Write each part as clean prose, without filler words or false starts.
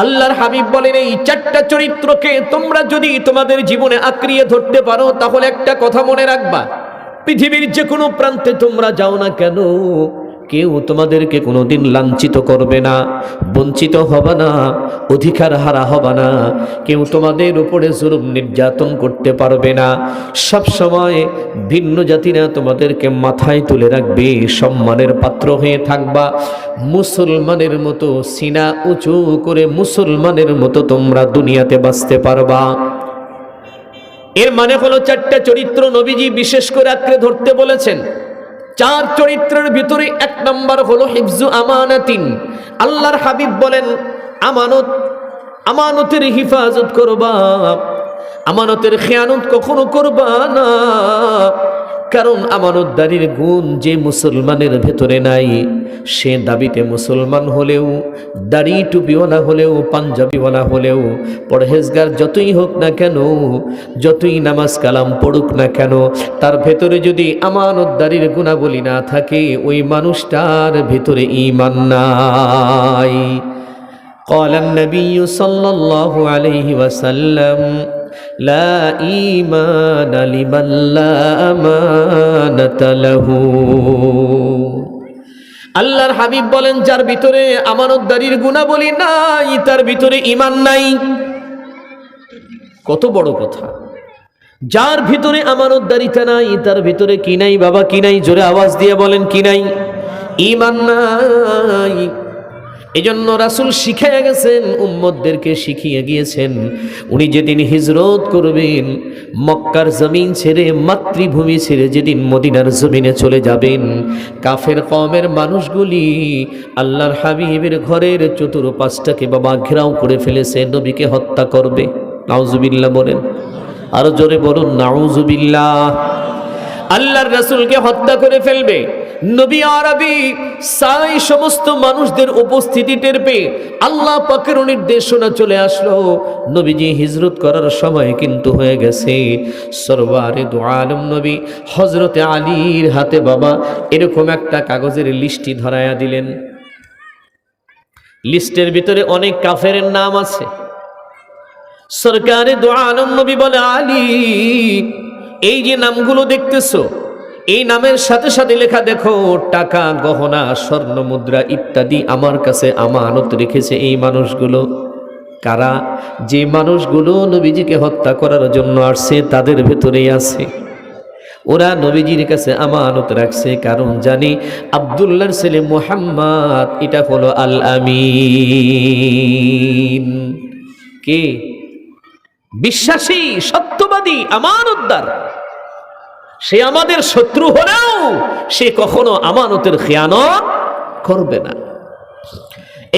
আল্লাহর হাবিব বলেন, এই চারটা চরিত্রকে তোমরা যদি তোমাদের জীবনে আঁকড়িয়ে ধরতে পারো, তাহলে একটা কথা মনে রাখবা, পৃথিবীর যে কোনো প্রান্তে তোমরা যাও না কেন, কেউ তোমাদেরকে কোনোদিন লাঞ্ছিত করবে না, বঞ্চিত হবে না, অধিকার হারা হবে না, কেউ তোমাদের উপরে জুলুম নির্যাতন করতে পারবে না। সব সময় ভিন্ন জাতিরা তোমাদেরকে মাথায় তুলে রাখবে, সম্মানের পাত্র হয়ে থাকবা। মুসলমানের মতো সিনা উঁচু করে মুসলমানের মতো তোমরা দুনিয়াতে বাঁচতে পারবা। এর মানে হলো চারটা চরিত্র নবীজি বিশেষ করে আঁকড়ে ধরতে বলেছেন। চার চরিত্রের ভিতরে এক নম্বর হলো হিফজু আমানাতিন। আল্লাহর হাবিব বলেন, আমানত, আমানতের হিফাজত করবা, আমানতের খেয়ানত কখনো করবা না। কারণ আমানতদারির গুণ যে মুসলমানের ভেতরে নাই, সে দাবিতে মুসলমান হলেও, দাড়ি টুপিওয়ালা হলেও, পাঞ্জাবিওয়ালা হলেও, পরহেজগার যতই হোক না কেন, যতই নামাজ কালাম পড়ুক না কেন, তার ভেতরে যদি আমানতদারির গুণাবলী না থাকে, ওই মানুষটার ভেতরে ঈমান নাই। قال النبي صلى الله عليه وسلم لا إيمان لمن لا أمانة له। আল্লাহর হাবিব বলেন, যার ভিতরে আমানতদারির গুণাবলী নাই, তার ভিতরে ঈমান নাই। কত বড় কথা! যার ভিতরে আমানতদারিতা নাই, তার ভিতরে কি নাই বাবা, কি নাই? জোরে আওয়াজ দিয়ে বলেন, কি নাই? ঈমান নাই। এজন্য রাসূল শিখিয়ে গেছেন, উম্মতদেরকে শিখিয়ে গিয়েছেন, উনি যেদিন হিজরত করবেন, মক্কার জমিন ছেড়ে, মাতৃভূমি ছেড়ে যেদিন মদিনার জমিনে চলে যাবেন, কাফের কওমের মানুষগুলি আল্লাহর হাবিবের ঘরের চতুর্পাশটাকে বাবা ঘেরাও করে ফেলেছে, নবীকে হত্যা করবে। নাউজুবিল্লাহ বলেন, আরো জোরে বলুন নাউজুবিল্লাহ। আল্লাহর রাসূলকে হত্যা করে ফেলবে। নবী আরবি সাই সমস্ত মানুষদের উপস্থিতি টের পেয়ে আল্লাহ পাকের নির্দেশনা চলে আসলো, নবীজি হিজরত করার সময় কিন্তু হয়ে গেছে। সরওয়ারে দু আলম নবী হযরতে আলীর হাতে বাবা এরকম একটা কাগজের লিস্টি ধরায়া দিলেন। লিস্টের ভিতরে অনেক কাফেরের নাম আছে। সরকারে দু আলম নবী বলে, আলী, এই যে নামগুলো দেখতেছো, এই নামের সাথে সাথে লেখা দেখো, টাকা, গহনা, স্বর্ণ মুদ্রা ইত্যাদি আমার কাছে আমানত রেখেছে এই মানুষগুলো। কারা? যে মানুষগুলো নবীজিকে হত্যা করার জন্য আসছে, তাদের ভেতরেই আছে। ওরা নবীজির কাছে আমানত রাখছে, কারণ জানি আব্দুল্লাহর ছেলে মুহাম্মদ এটা হলো আল আমিন। কে? বিশ্বাসী, সত্যবাদী, আমানতদার। সে আমাদের শত্রু হলেও সে কখনো আমানতের খেয়ানত করবে না।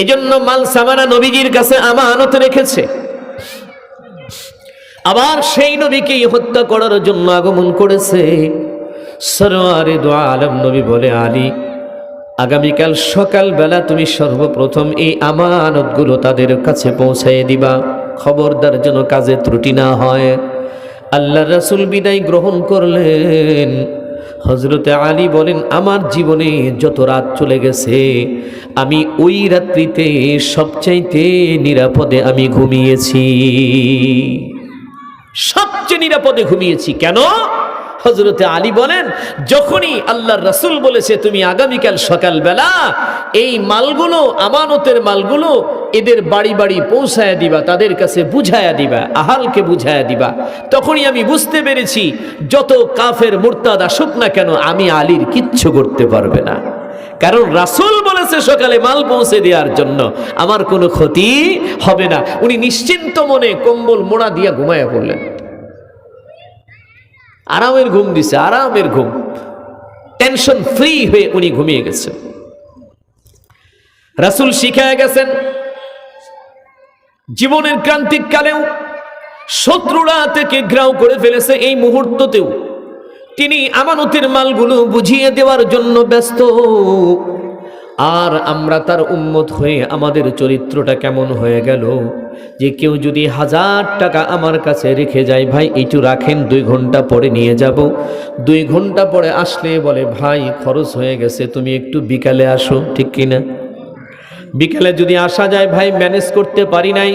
এজন্য মাল সামানা নবীজির কাছে আমানত রেখেছে। আবার সেই নবীকেই হত্যা করার জন্য আগমন করেছে। সরওয়ারে দু আলম নবী বলে, আলী, আগামীকাল সকালবেলা তুমি সর্বপ্রথম এই আমানতগুলো তাদের কাছে পৌঁছায় দিবা, খবরদার যেন কাজে ত্রুটি না হয়। আল্লাহ রাসূল বিদায় গ্রহণ করলেন। হযরতে আলী বলেন, আমার জীবনে যত রাত চলে গেছে, আমি ওই রাত্রিতে সবচাইতে নিরাপদে আমি ঘুমিয়েছি, সবচেয়ে নিরাপদে ঘুমিয়েছি। কেন? হযরতে আলী বলেন, যখনই আল্লাহর রাসূল বলেছে তুমি আগামীকাল সকালবেলা এই মালগুলো, আমানতের মালগুলো এদের বাড়ি বাড়ি পৌঁছায়া দিবা, তাদের কাছে বুঝায়া দিবা, আহালকে বুঝায়া দিবা, তখনই আমি বুঝতে পেরেছি যত কাফের মুরতাদ আসুক না কেন, আমি আলীর কিচ্ছু করতে পারবে না। কারণ রাসূল বলেছে সকালে মাল পৌঁছে দেওয়ার জন্য, আমার কোনো ক্ষতি হবে না। উনি নিশ্চিন্ত মনে কম্বল মোড়া দিয়া ঘুমায়া পড়লেন। আরামের ঘুম দিছে, আরামের ঘুম, টেনশন ফ্রি হয়ে উনি ঘুমিয়ে গেছেন। রাসূল শিখায় গেছেন, জীবনের ক্রান্তিক কালেও শত্রুরা থেকে ঘেরাও করে ফেলেছে, এই মুহূর্ততেও তিনি আমানতের মালগুলো বুঝিয়ে দেওয়ার জন্য ব্যস্ত। আর আমরা তার উম্মত হয়ে আমাদের চরিত্রটা কেমন হয়ে গেল, যে কেউ যদি 1000 টাকা আমার কাছে রেখে যায়, ভাই একটু রাখেন, 2 ঘন্টা পরে নিয়ে যাব। 2 ঘন্টা পরে আসলে বলে, ভাই খরচ হয়ে গেছে, তুমি একটু বিকালে আসো, ঠিক কিনা? বিকেলে যদি আসা যায়, ভাই ম্যানেজ করতে পারি নাই,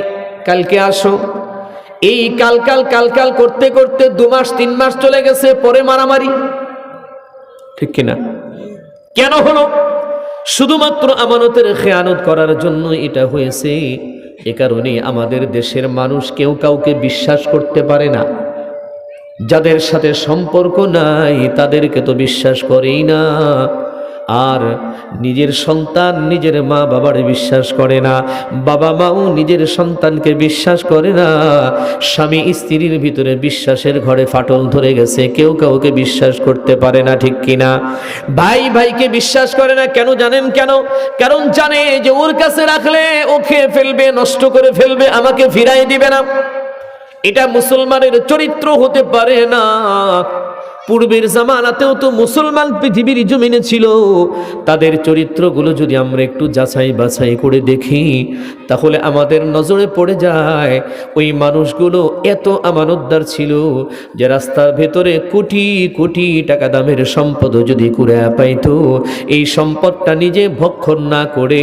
কালকে আসো। এই কাল করতে করতে 2 মাস 3 মাস চলে গেছে, পরে মারামারি, ঠিক কিনা? কেন হলো? শুধুমাত্র আমানতের খেয়ানত করার জন্য এটা হয়েছে। এ কারণে আমাদের দেশের মানুষ কেউ কাউকে বিশ্বাস করতে পারে না। যাদের সাথে সম্পর্ক নাই তাদেরকে তো বিশ্বাস করেই না। আর নিজের সন্তান নিজের মা বাবার বিশ্বাস করে না, বাবা মাও নিজের সন্তানকে বিশ্বাস করে না। স্বামী স্ত্রীর ভিতরে বিশ্বাসের ঘরে ফাটল ধরে গেছে, কেউ কাউকে বিশ্বাস করতে পারে না, ঠিক কিনা? ভাই ভাইকে বিশ্বাস করে না কেন জানেন? কেন? কারণ জানে যে ওর কাছে রাখলে ও খেয়ে ফেলবে, নষ্ট করে ফেলবে, আমাকে ফিরাই দিবে না। এটা মুসলমানের চরিত্র হতে পারে না। পূর্বের জামানাতেও তো মুসলমান পৃথিবীর জমিনে ছিল। তাদের চরিত্রগুলো যদি আমরা একটু যাচাই বাছাই করে দেখি, তাহলে আমাদের নজরে পড়ে যায় ওই মানুষগুলো এত আমানতদার ছিল যে রাস্তার ভেতরে কোটি কোটি টাকা দামের সম্পদও যদি কুড়ায়া পাইতো, এই সম্পদটা নিজে ভক্ষণ না করে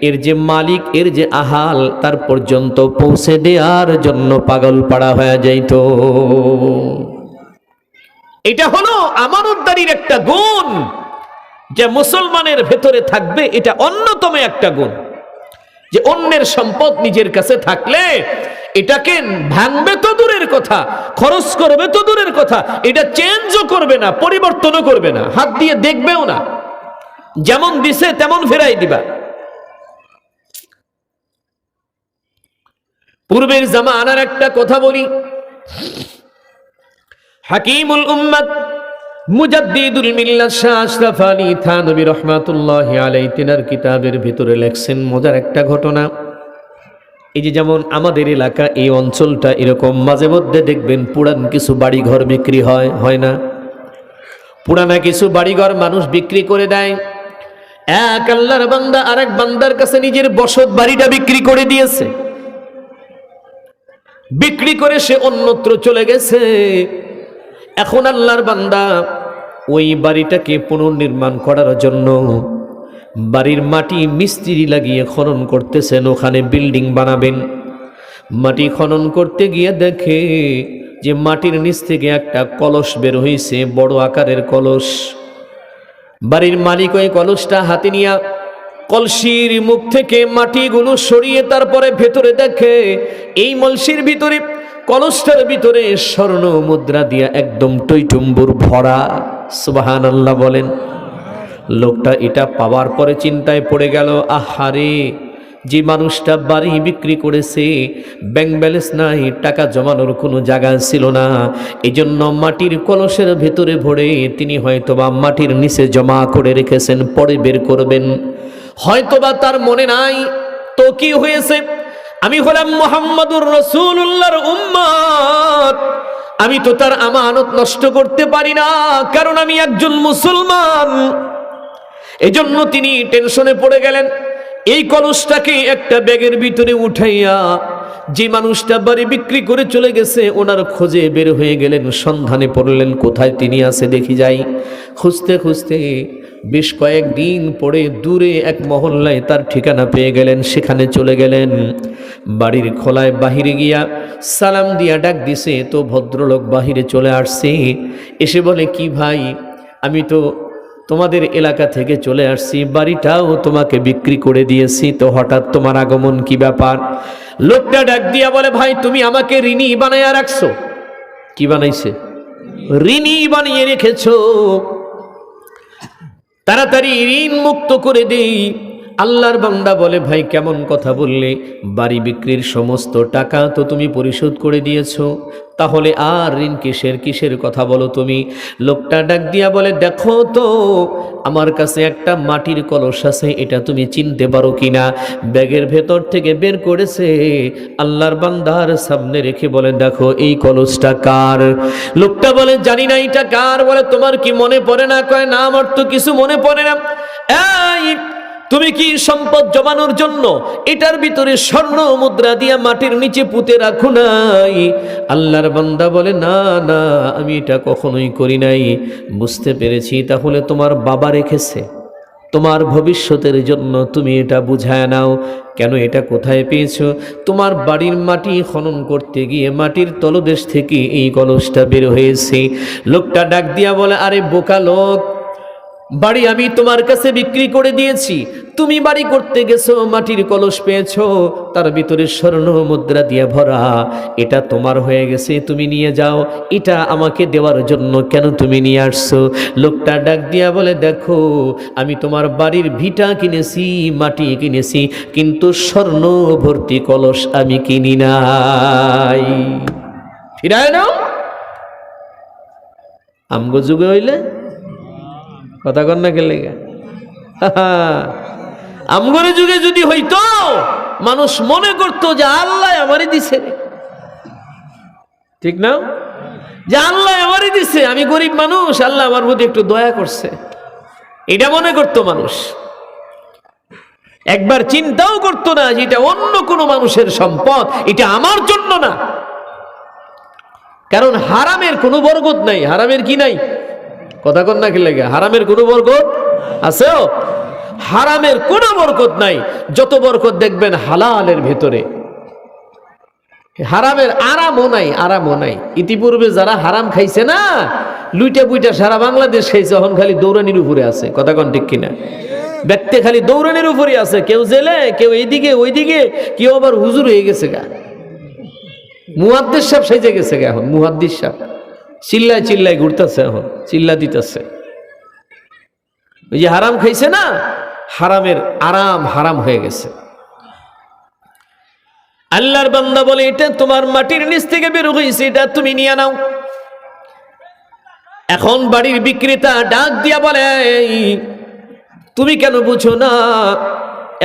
এর যে মালিক, এর যে আহাল, তার পর্যন্ত পৌঁছে দেওয়ার জন্য পাগল পাড়া হয়ে যাইত। এটা হলো আমানতদারির একটা গুণ, যে মুসলমানের ভেতরে থাকবে। এটা অন্যতম একটা গুণ, যে অন্যের সম্পদ নিজের কাছে থাকলে এটাকে ভাঙবে তো দূরের কথা, খরচ করবে তো দূরের কথা, এটা চেঞ্জও করবে না, পরিবর্তনও করবে না, হাত দিয়ে দেখবেও না। যেমন দিছে তেমন ফেরাই দিবা। পূর্বের জামানার একটা কথা বলি। হাকিমুল উম্মাত মুজাদ্দিদুল মিল্লাত শাহ আশরাফ আলী থানভী রাহমাতুল্লাহি আলাইহি তিনার কিতাবের ভিতরে লেখছেন মজার একটা ঘটনা। এই যে যেমন আমাদের এলাকা, এই অঞ্চলটা এরকম মাঝে মধ্যে দেখবেন পুরান কিছু বাড়িঘর বিক্রি হয় না? পুরানা কিছু বাড়িঘর মানুষ বিক্রি করে দেয়। এক আল্লাহর বান্দা আরেক বান্দার কাছে নিজের বসত বাড়িটা বিক্রি করে দিয়েছে। বিক্রি করে সে অন্যত্র চলে গেছে। এখন আল্লাহর বান্দা ওই বাড়িটাকে পুনর্নির্মাণ করার জন্য বাড়ির মাটি মিস্ত্রি লাগিয়ে খনন করতেছেন, ওখানে বিল্ডিং বানাবেন। মাটি খনন করতে গিয়ে দেখে যে মাটির নিচ থেকে একটা কলস বের হয়েছে, বড় আকারের কলস। বাড়ির মালিক ওই কলসটা হাতে নিয়ে কলসির মুখ থেকে মাটিগুলো সরিয়ে তারপরে ভেতরে দেখে এই কলসির ভিতরে, কলসটার ভিতরে স্বর্ণ মুদ্রা দিয়া একদম টইটুম্বুর ভরা। সুবহানাল্লাহ বলেন। লোকটা এটা পাওয়ার পরে চিন্তায় পড়ে গেল, আহারে, যে মানুষটা বাড়ি বিক্রি করেছে, ব্যাংক ব্যালেন্স নাই, টাকা জমানোর কোনো জায়গা ছিল না, এই জন্য মাটির কলসের ভেতরে ভরে তিনি হয়তোবা মাটির নিচে জমা করে রেখেছেন, পরে বের করবেন। হয়তোবা তার মনে নাই। তো কি হয়েছে? আমি হলাম মুহাম্মাদুর রাসূলুল্লাহর উম্মত, আমি তো তার আমানত নষ্ট করতে পারি না, কারণ আমি একজন মুসলমান। এজন্য তিনি টেনশনে পড়ে গেলেন। এই কলসটাকে একটা ব্যাগের ভিতরে উঠাইয়া যে মানুষটা বাড়ি বিক্রি করে চলে গেছে ওনার খোঁজে বের হয়ে গেলেন, সন্ধানে পড়লেন কোথায় তিনি আছে দেখি যাই। খুঁজতে খুঁজতে বেশ কয়েকদিন পরে দূরে এক মহল্লায় তার ঠিকানা পেয়ে গেলেন, সেখানে চলে গেলেন। বাড়ির খোলায় বাহিরে গিয়া সালাম দিয়া ডাক দিছে, তো ভদ্রলোক বাহিরে চলে আসছে। এসে বলে, কি ভাই, আমি তো তোমাদের এলাকা থেকে চলে আসছি, বাড়িটাও তোমাকে বিক্রি করে দিয়েছি, তো হঠাৎ তোমার আগমন, কি ব্যাপার? লোকটা ডাক দিয়া বলে, ভাই তুমি আমাকে ঋণী বানাইয়া রাখছো। কি বানাইছে? ঋণী বানিয়ে রেখেছো, তাড়াতাড়ি ঋণ মুক্ত করে দেই। আল্লাহর বান্দা বলে, ভাই কেমন কথা বললে? বাড়ি বিক্রির সমস্ত টাকা তো তুমি পরিশোধ করে দিয়েছো, তাহলে আর ঋণ কিসের কথা বলো তুমি? লোকটা ডাক দিয়া বলে, দেখো তো আমার কাছে একটা মাটির কলস আছে, এটা তুমি চিনতে পারো কিনা? ব্যাগের ভেতর থেকে বের করেছে, আল্লাহর বান্দার সামনে রেখে বলে, দেখো এই কলসটা কার? লোকটা বলে, জানি না এটা কার। বলে, তোমার কি মনে পড়ে না? কয়, না আমার তো কিছু মনে পড়ে না। এই তুমি কি সম্পদ জমানোর জন্য এটার ভিতরে স্বর্ণ মুদ্রা দিয়া মাটির নিচে পুঁতে রাখো নাই? আল্লাহর বান্দা বলে, না না, আমি এটা কখনোই করি নাই। বুঝতে পেরেছি, তাহলে তোমার বাবা রেখেছে। তোমার ভবিষ্যতের জন্য তুমি এটা বুঝায় নাও। কেন এটা কোথায় পেয়েছো? তোমার বাড়ির মাটি খনন করতে গিয়ে মাটির তলদেশ থেকে এই কলসটা বের হয়েছে। লোকটা ডাক দিয়া বলে, আরে বোকা লোক, বাড়ি আমি তোমার কাছে বিক্রি করে দিয়েছি, তুমি বাড়ি করতে গেছো, মাটির কলস পেয়েছো, তার ভিতরে স্বর্ণ মুদ্রা দিয়ে ভরা, এটা তোমার হয়ে গেছে, তুমি নিয়ে যাও। এটা আমাকে দেওয়ার জন্য কেন তুমি নিয়ে আসছো? লোকটা ডাক দিয়া বলে, দেখো, আমি তোমার বাড়ির ভিটা কিনেছি, মাটি কিনেছি, কিন্তু স্বর্ণ ভর্তি কলস আমি কিনি নাই। ফিরায় নাও। আমগো যুগে হইলে কথা কন না গেলে আমগরে যুগে যদি হইতো, মানুষ মনে করতো যে আল্লাহ আমারই দিছে, ঠিক না? যে আল্লাহ আমারই দিছে, আমি গরিব মানুষ, আল্লাহ আমার প্রতি একটু দয়া করছে, এটা মনে করতো মানুষ। একবার চিন্তাও করতো না যে এটা অন্য কোনো মানুষের সম্পদ, এটা আমার জন্য না। কারণ হারামের কোনো বরকত নাই। হারামের কি নাই? কথা কন না কি লাগে? হারামের কোনো বরকত আছে? হারামের কোনো বরকত নাই। যত বরকত দেখবেন হালালের ভেতরে। হারামের আরামও নাই, আরামও নাই। ইতিপূর্বে যারা হারাম খাইছে না, লুইটা বুইটা সারা বাংলাদেশ খাইছে, এখন খালি দৌড়ানির উপরে আছে। কথা কন ঠিক কিনা? ব্যক্তি খালি দৌড়ানির উপরে আছে, কেউ জেলে, কেউ এইদিকে ওইদিকে, কেউ আবার হুজুর হয়ে গেছে গা, মুহাদ্দিস সাহেব সেজে গেছে গা। এখন মুহাদ্দিস সাহেব চিল্লায় চিল্লায় ঘুরতেছে, এখন চিল্লা দিতেছে। ওই যে হারাম খাইছে না, হারামের আরাম হারাম হয়ে গেছে। আল্লাহর বান্দা বলে, এটা তোমার মাটির নিচ থেকে বের হয়েছে, এটা তুমি নিয়ে নাও। এখন বাড়ির বিক্রেতা ডাক দিয়া বলে, তুমি কেন বুঝো না?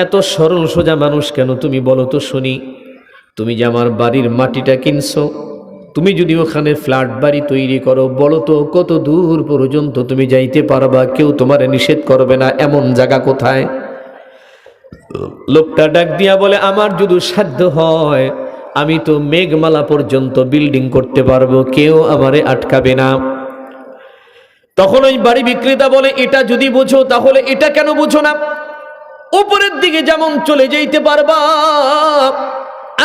এত সরল সোজা মানুষ কেন তুমি? বলো তো শুনি। তুমি যে আমার বাড়ির মাটিটা কিনছো, তুমি যদি ওখানে ফ্ল্যাট বাড়ি তৈরি করো, বলো তো কত দূর পর্যন্ত তুমি যাইতে পারবা? কেউ তোমারে নিষেধ করবে না, এমন জায়গা কোথায়? লোকটা ডাক দিয়া বলে, আমার যদি সাধ্য হয়, আমি তো মেঘমালা পর্যন্ত বিল্ডিং করতে পারবো, কেউ আমারে আটকাবে না। তখন ওই বাড়ি বিক্রেতা বলে, এটা যদি বুঝো তাহলে এটা কেন বুঝো না? উপরের দিকে যেমন চলে যাইতে পারবা,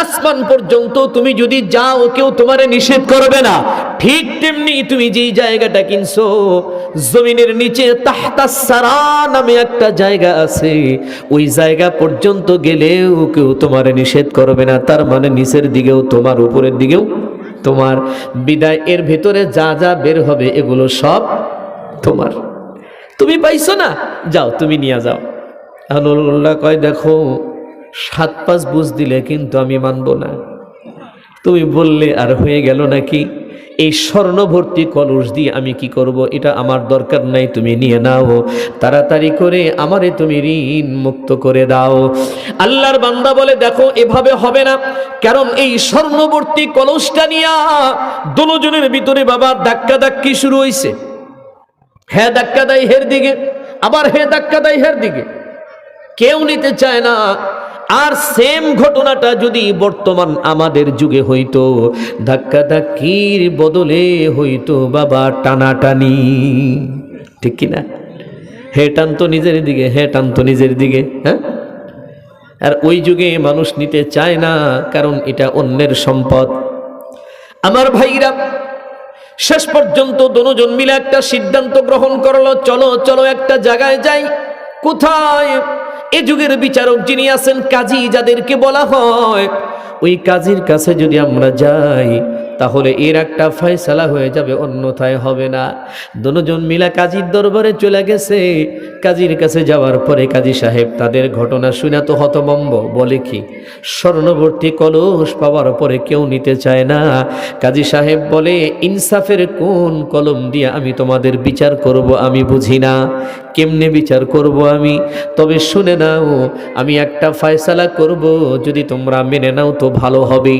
আসমান পর্যন্ত তুমি যদি যাও, কেউ তোমারে নিষেধ করবে না। ঠিক তেমনি তুমি যেই জায়গাটা কিনছো, জমিনের নিচে তাহতাস সারা নামে একটা জায়গা আছে, ওই জায়গা পর্যন্ত গেলেও কেউ তোমারে নিষেধ করবে না। তার মানে নিচের দিকেও তোমার, উপরের দিকেও তোমার। বিদায় এর ভিতরে যা যা বের হবে এগুলো সব তোমার। তুমি পাইছো না, যাও তুমি নিয়ে যাও। আল্লাহ কয়, দেখো, 7-5 বুঝ দিলে কিন্তু আমি মানব না। তুমি বললে আর হয়ে গেল নাকি? এই স্বর্ণ ভর্তি কলস দিয়ে আমি কি করব? এটা আমার দরকার নাই, তুমি নিয়ে নাও। তাড়াতাড়ি করে আমারে তুমি ঋণ মুক্ত করে দাও। আল্লাহর বান্দা বলে, দেখো, এভাবে হবে না। কারণ এই স্বর্ণ ভর্তি কলসটা নিয়া দুজনের ভিতরে বাবা ধাক্কা ধাক্কি শুরু হয়েছে। হ্যাঁ ধাক্কা দেয় হের দিকে, আবার হ্যাঁ ধাক্কা দেয় হের দিকে, কেউ নিতে চায় না। আর সেম ঘটনাটা যদি বর্তমান আমাদের যুগে হইতো, ধাক্কা ধাক্কির বদলে হইতো বাবা টানাটানি, ঠিক কিনা? হে টানতো নিজের দিকে, হে টানতো নিজের দিকে। হ্যাঁ, আর ওই যুগে মানুষ নিতে চায় না, কারণ এটা অন্যের সম্পদ। আমার ভাইরা, শেষ পর্যন্ত দুজন মিলে একটা সিদ্ধান্ত গ্রহণ করলো, চলো চলো একটা জায়গায় যাই। কোথায়? এ যুগের বিচারক যিনি আছেন, কাজী যাদেরকে বলা হয়, ওই কাজীর কাছে যদি আমরা যাই, তাহলে এর একটা ফয়সালা হয়ে যাবে, অন্যথায় হবে না। দুজন মিলা কাজীর দরবারে চলে গেছে। কাজীর কাছে যাওয়ার পরে কাজী সাহেব তাদের ঘটনা শুনে তো হতভম্ব। বলে কি, স্বর্ণভর্তি কলস পাওয়ার পরে কেউ নিতে চায় না। কাজী সাহেব বলে, ইনসাফের কোন কলম দিয়ে আমি তোমাদের বিচার করব আমি বুঝি না, কেমনে বিচার করব আমি? তবে শুনে নাও, আমি একটা ফয়সালা করব, যদি তোমরা মেনে নাও তো ভালো হবে।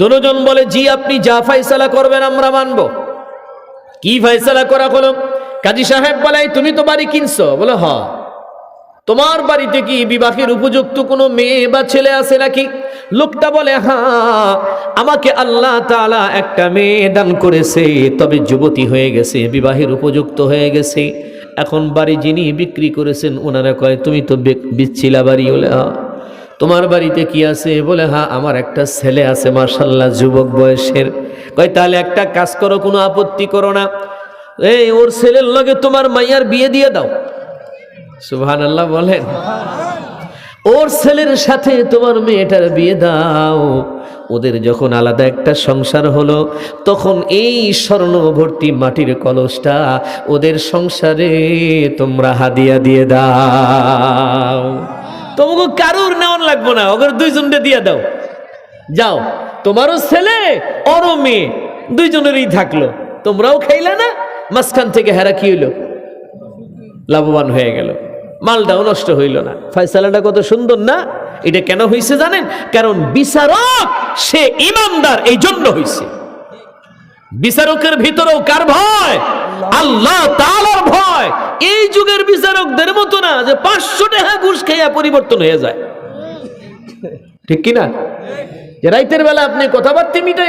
দুজন বলে, জি, আপনি যা ফয়সালা করবেন আমরা মানব। কি ফয়সালা করা হলো? কাজী সাহেব বলে, তুমি তো বাড়ি কিনছো? বলে, হ। তোমার বাড়িতে কি বিবাহের উপযুক্ত কোনো মেয়ে বা ছেলে আছে নাকি? লোকটা বলে, হ্যাঁ, আমাকে আল্লাহ তাআলা একটা মেয়ে দান করেছে, তবে যুবতী হয়ে গেছে, বিবাহের উপযুক্ত হয়ে গেছে। এখন বাড়ি যিনি বিক্রি করেছেন ওনারা কয় তুমি তো বিচ্ছিলা বাড়ি। বলে হ্যাঁ। তোমার বাড়িতে কি আছে? বলে হ্যাঁ আমার একটা ছেলে আছে মাশাআল্লাহ যুবক বয়সের। কয় তাহলে একটা কাজ করো, কোনো আপত্তি করো না, এই ওর ছেলের লগে তোমার মাইয়ার বিয়ে দিয়ে দাও। সুবহানাল্লাহ বলেন। ওর ছেলের সাথে তোমার মেয়েটার বিয়ে দাও। ওদের যখন আলাদা একটা সংসার হলো তখন এই স্বর্ণ ভর্তি মাটির কলসটা ওদের সংসারে তোমরা হাদিয়া দিয়ে দাও। তোমাকে কারুর নেওয়ার লাগবো না, ওদের দুইজনকে দিয়ে দাও। যাও, তোমারও ছেলে ওরও মেয়ে, দুইজনেরই থাকলো, তোমরাও খাইলে না, মাঝখান থেকে হেরা কি হইল? লাভবান হয়ে গেল, মালটাও নষ্ট হইল না। ফয়সালাটা কত সুন্দর না? এটা কেন হইছে জানেন? কারণ বিচারক সে ইমানদার, এই জন্য হইছে। বিচারকের ভিতরেও কার ভয়? আল্লাহ তাআলার ভয়। এই যুগের বিচারকদের মতো না যে 500 টাকা ঘুষ খাইয়া পরিবর্তন হয়ে যায়, ঠিক কিনা? যে রাইতের বেলা আপনি কথাবার্তা মিটাইলেন।